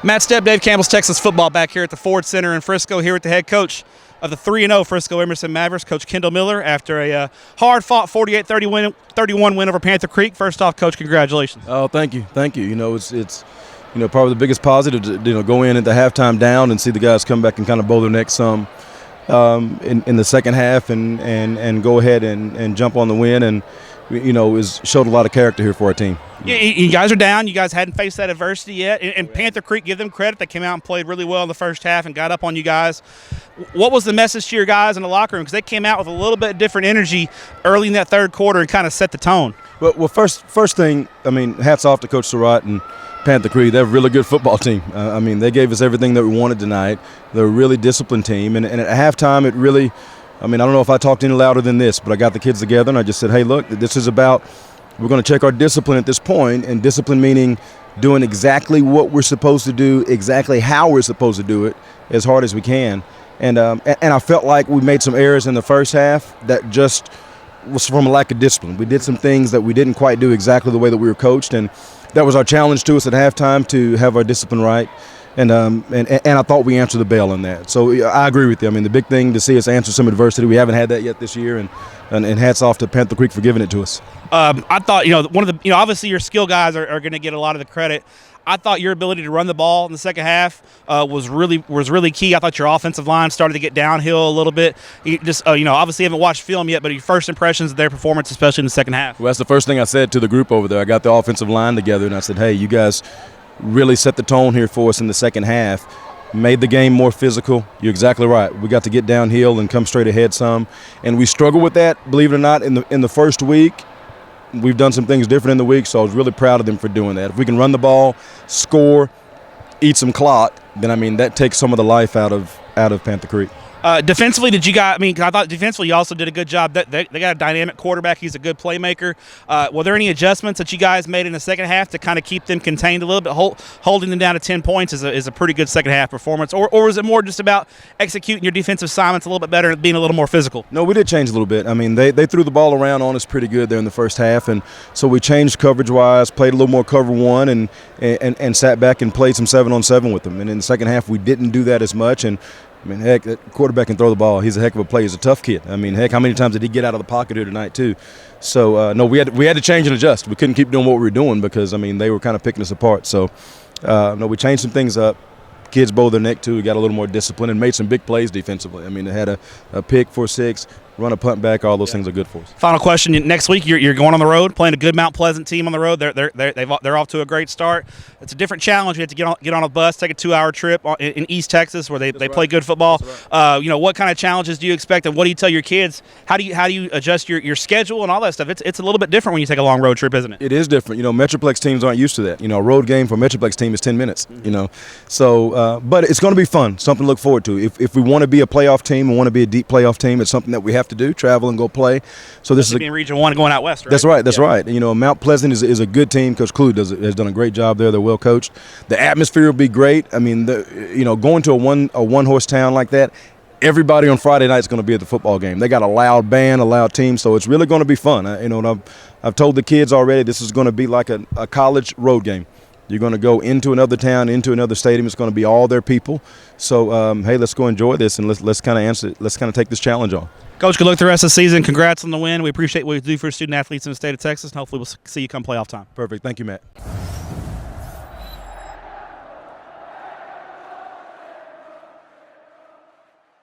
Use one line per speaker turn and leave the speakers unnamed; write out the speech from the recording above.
Matt Stepp, Dave Campbell's Texas football back here at the Ford Center in Frisco, here with the head coach of the 3-0 Frisco Emerson Mavericks, Coach Kendall Miller, after a hard-fought 48-31 win over Panther Creek. First off, Coach, congratulations.
Oh, thank you. You know, it's probably the biggest positive to go in at the halftime down and see the guys come back and kind of bow their necks some in the second half and go ahead and jump on the win, and showed a lot of character here for our team.
You guys are down. You guys hadn't faced that adversity yet. And Panther Creek, give them credit. They came out and played really well in the first half and got up on you guys. What was the message to your guys in the locker room? Because they came out with a little bit different energy early in that third quarter and kind of set the tone.
Well, first thing, I mean, hats off to Coach Surratt and Panther Creek. They're a really good football team. They gave us everything that we wanted tonight. They're a really disciplined team. And at halftime, it really – I don't know if I talked any louder than this, but I got the kids together and I just said, hey, look, this is about – we're going to check our discipline at this point, and discipline meaning doing exactly what we're supposed to do, exactly how we're supposed to do it, as hard as we can. And I felt like we made some errors in the first half that just was from a lack of discipline. We did some things that we didn't quite do exactly the way that we were coached, and that was our challenge to us at halftime, to have our discipline right. And I thought we answered the bell in that. So I agree with you. The big thing to see us answer some adversity. We haven't had that yet this year, and hats off to Panther Creek for giving it to us.
I thought, one of the, obviously your skill guys are going to get a lot of the credit. I thought your ability to run the ball in the second half was really key. I thought your offensive line started to get downhill a little bit. You just, obviously haven't watched film yet, but your first impressions of their performance, especially in the second half.
Well, that's the first thing I said to the group over there. I got the offensive line together, and I said, hey, you guys really set the tone here for us in the second half. Made the game more physical. You're exactly right. We got to get downhill and come straight ahead some, and we struggled with that, believe it or not, in the first week. We've done some things different in the week, so I was really proud of them for doing that. If we can run the ball, score, eat some clock, then that takes some of the life out of Panther Creek.
Defensively, did you guys? I thought defensively you also did a good job. They got a dynamic quarterback. He's a good playmaker. Were there any adjustments that you guys made in the second half to kind of keep them contained a little bit? Holding them down to 10 points is a pretty good second half performance. Or was it more just about executing your defensive assignments a little bit better and being a little more physical?
No, we did change a little bit. They threw the ball around on us pretty good there in the first half, and so we changed coverage-wise, played a little more cover one, and sat back and played some 7-on-7 with them. And in the second half, we didn't do that as much. And heck, that quarterback can throw the ball. He's a heck of a player. He's a tough kid. Heck, how many times did he get out of the pocket here tonight too? So, no, we had to change and adjust. We couldn't keep doing what we were doing because, they were kind of picking us apart. So, no, we changed some things up. Kids bowed their neck too. We got a little more discipline and made some big plays defensively. They had a pick for 6, run a punt back. All those things are good for us.
Final question: next week you're going on the road, playing a good Mount Pleasant team on the road. They're off to a great start. It's a different challenge. You have to get on a bus, take a 2-hour trip in East Texas where they play good football. Right. What kind of challenges do you expect, and what do you tell your kids? How do you adjust your schedule and all that stuff? It's a little bit different when you take a long road trip, isn't it?
It is different. Metroplex teams aren't used to that. A road game for a Metroplex team is 10 minutes. So. But it's going to be fun, something to look forward to. If we want to be a playoff team and want to be a deep playoff team, it's something that we have to do, travel and go play. So this is
being Region 1 going out west, right?
That's right. Mount Pleasant is a good team. Coach Clue has done a great job there. They're well coached. The atmosphere will be great. Going to a one-horse town like that, everybody on Friday night is going to be at the football game. They got a loud band, a loud team, so it's really going to be fun. I've told the kids already this is going to be like a college road game. You're going to go into another town, into another stadium. It's going to be all their people. So, hey, let's go enjoy this and let's kind of answer it. Let's kind of take this challenge on.
Coach, good luck the rest of the season. Congrats on the win. We appreciate what you do for student athletes in the state of Texas, and hopefully we'll see you come playoff time.
Perfect. Thank you, Matt.